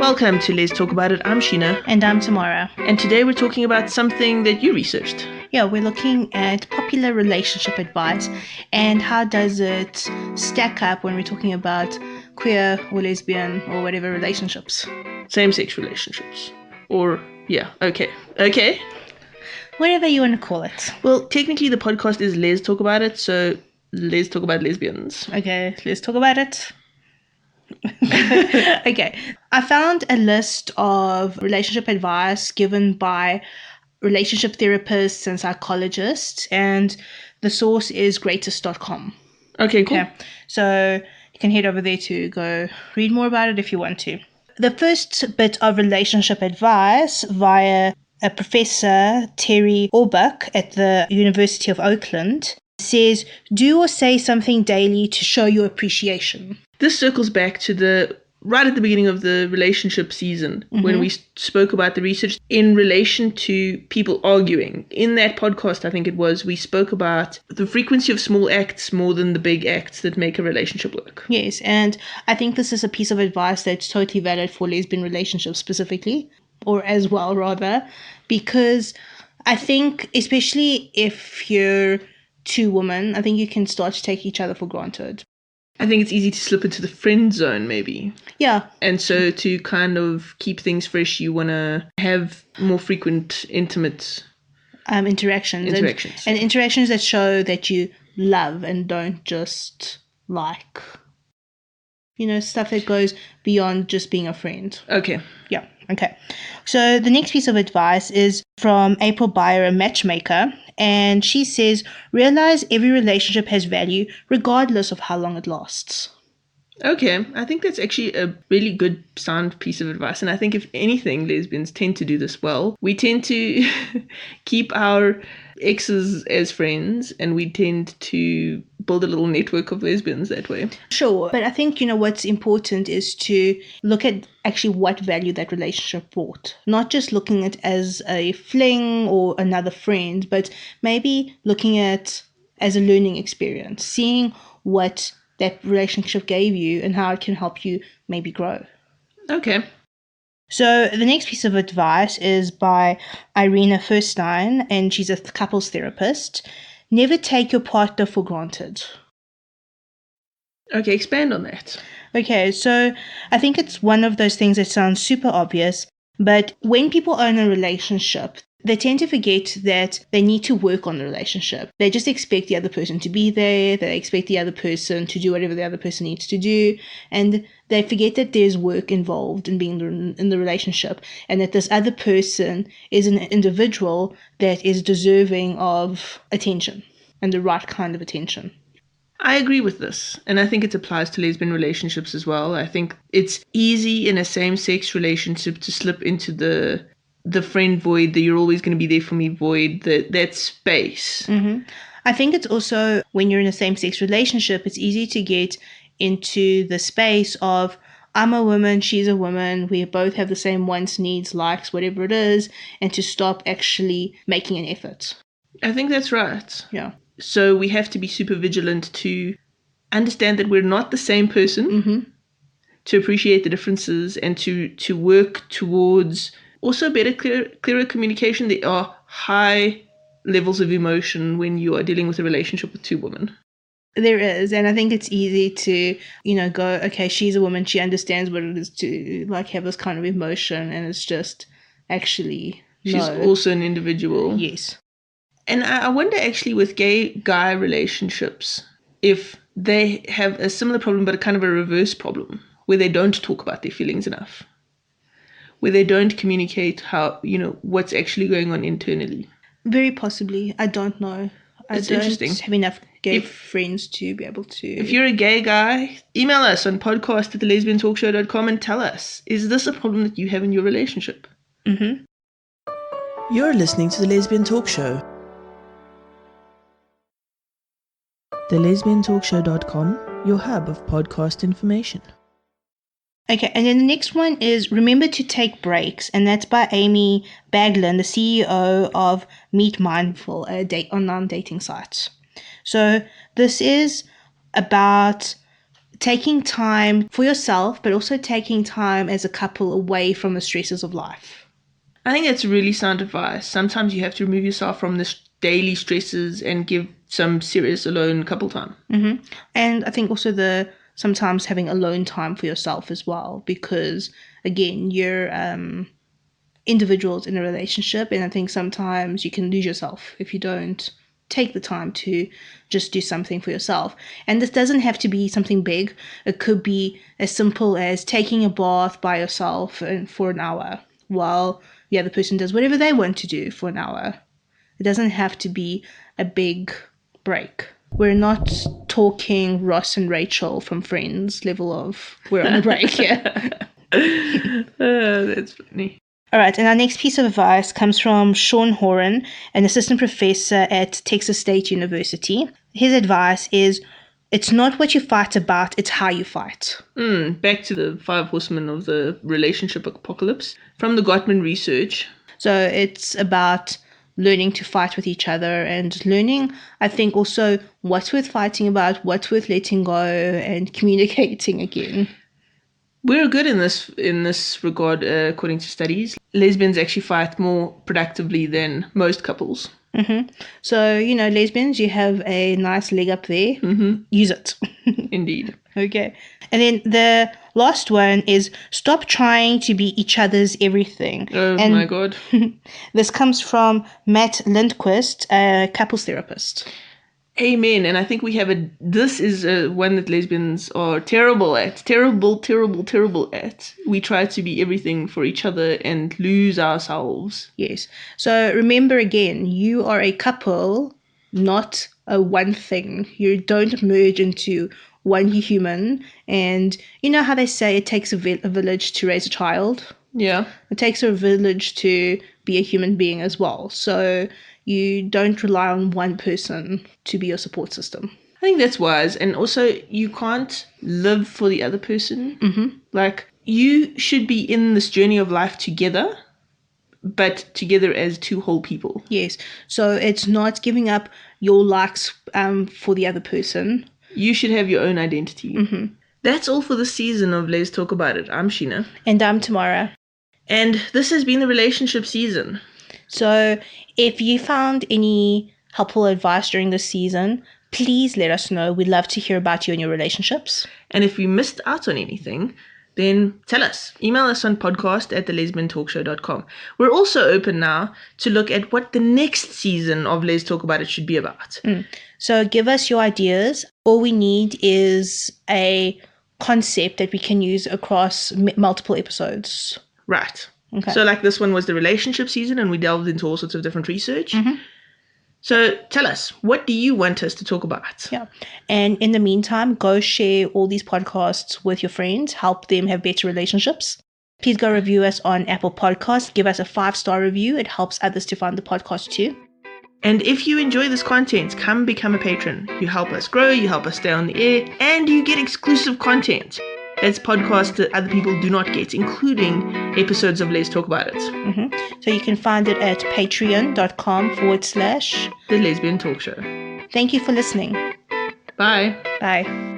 Welcome to Let's Talk About It. I'm Sheena. And I'm Tamara. And today we're talking about something that you researched. Yeah, we're looking at popular relationship advice and how does it stack up when we're talking about queer or lesbian or whatever relationships. Same-sex relationships. Or, yeah, okay. Whatever you want to call it. Well, technically the podcast is Let's Talk About It, so let's talk about lesbians. Okay, let's talk about it. Okay, I found a list of relationship advice given by relationship therapists and psychologists, and the source is greatest.com. Okay, cool. Okay, so you can head over there to go read more about it if you want to. The first bit of relationship advice via a professor, Terry Orbuck at the University of Oakland, says, do or say something daily to show your appreciation. This circles back to right at the beginning of the relationship season when we spoke about the research in relation to people arguing. In that podcast, I think it was, we spoke about the frequency of small acts more than the big acts that make a relationship work. Yes, and I think this is a piece of advice that's totally valid for lesbian relationships specifically, or as well rather, because I think especially if you're two women, I think you can start to take each other for granted. I think it's easy to slip into the friend zone, maybe. Yeah. And so to kind of keep things fresh, you want to have more frequent, intimate interactions. And interactions that show that you love and don't just like. You know, stuff that goes beyond just being a friend. Okay. Yeah, okay. So the next piece of advice is from April Beyer, a matchmaker, and she says, realize every relationship has value regardless of how long it lasts. Okay, I think that's actually a really good sound piece of advice, and I think if anything, lesbians tend to do this well. We tend to keep our exes as friends, and we tend to build a little network of lesbians that way. Sure, but I think, what's important is to look at actually what value that relationship brought. Not just looking at it as a fling or another friend, but maybe looking at as a learning experience, seeing what that relationship gave you and how it can help you maybe grow. Okay. So the next piece of advice is by Irina Furstein, and she's a couples therapist. Never take your partner for granted. Okay, expand on that. Okay, so I think it's one of those things that sounds super obvious, but when people are in a relationship, they tend to forget that they need to work on the relationship. They just expect the other person to be there. They expect the other person to do whatever the other person needs to do. And they forget that there's work involved in being in the relationship, and that this other person is an individual that is deserving of attention and the right kind of attention. I agree with this, and I think it applies to lesbian relationships as well. I think it's easy in a same-sex relationship to slip into the friend void, that you're always going to be there for me void, that space. Mm-hmm. I think it's also, when you're in a same-sex relationship, it's easy to get into the space of, I'm a woman, she's a woman, we both have the same wants, needs, likes, whatever it is, and to stop actually making an effort. I think that's right. Yeah. So we have to be super vigilant to understand that we're not the same person, to appreciate the differences, and to work towards also better, clearer communication. There are high levels of emotion when you are dealing with a relationship with two women. There is, and I think it's easy to, go, okay, she's a woman, she understands what it is to, have this kind of emotion, and it's just actually, she's also an individual. Yes. And I wonder actually with gay-guy relationships if they have a similar problem, but a kind of a reverse problem, where they don't talk about their feelings enough, where they don't communicate how, what's actually going on internally. Very possibly. I don't know. It's interesting. Have enough gay friends to be able to... If you're a gay guy, email us on podcast@thelesbiantalkshow.com and tell us, is this a problem that you have in your relationship? Mm-hmm. You're listening to The Lesbian Talk Show. thelesbiantalkshow.com, your hub of podcast information. Okay, and then the next one is Remember to Take Breaks, and that's by Amy Baglin, the CEO of Meet Mindful, online dating site. So this is about taking time for yourself, but also taking time as a couple away from the stresses of life. I think that's really sound advice. Sometimes you have to remove yourself from the daily stresses and give some serious alone couple time. Mm-hmm. And I think also sometimes having alone time for yourself as well, because again, you're individuals in a relationship, and I think sometimes you can lose yourself if you don't take the time to just do something for yourself. And this doesn't have to be something big. It could be as simple as taking a bath by yourself for an hour while the other person does whatever they want to do for an hour. It doesn't have to be a big break. We're not talking Ross and Rachel from Friends level of we're on a break here. That's funny. All right, and our next piece of advice comes from Sean Horan, an assistant professor at Texas State University. His advice is, it's not what you fight about, it's how you fight. Back to the 5 horsemen of the relationship apocalypse from the Gottman research. So it's about learning to fight with each other and learning, I think, also what's worth fighting about, what's worth letting go, and communicating again. We're good in this regard, according to studies. Lesbians actually fight more productively than most couples. Mm-hmm. So, lesbians, you have a nice leg up there. Mm-hmm. Use it. Indeed. Okay. And then the last one is stop trying to be each other's everything. Oh, my God. This comes from Matt Lindquist, a couples therapist. Amen. And I think this is one that lesbians are terrible at. Terrible at. We try to be everything for each other and lose ourselves. Yes. So remember again, you are a couple, not a one thing. You don't merge into one human. And you know how they say it takes a village to raise a child? Yeah. It takes a village to be a human being as well. So you don't rely on one person to be your support system. I think that's wise. And also, you can't live for the other person. Mm-hmm. Like, you should be in this journey of life together, but together as 2 whole people. Yes. So it's not giving up your likes for the other person. You should have your own identity. Mm-hmm. That's all for this season of Let's Talk About It. I'm Sheena. And I'm Tamara. And this has been the relationship season. So if you found any helpful advice during this season, please let us know. We'd love to hear about you and your relationships. And if we missed out on anything, then tell us. Email us on podcast@thelesbiantalkshow.com. We're also open now to look at what the next season of Let's Talk About It should be about. So give us your ideas. All we need is a concept that we can use across multiple episodes. Right. Okay. So like this one was the relationship season and we delved into all sorts of different research. Mm-hmm. So tell us, what do you want us to talk about? Yeah. And in the meantime, go share all these podcasts with your friends. Help them have better relationships. Please go review us on Apple Podcasts. Give us a 5-star review. It helps others to find the podcast too. And if you enjoy this content, come become a patron. You help us grow, you help us stay on the air, and you get exclusive content. That's podcasts that other people do not get, including episodes of Let's Talk About It. Mm-hmm. So you can find it at patreon.com/The Lesbian Talk Show. Thank you for listening. Bye. Bye.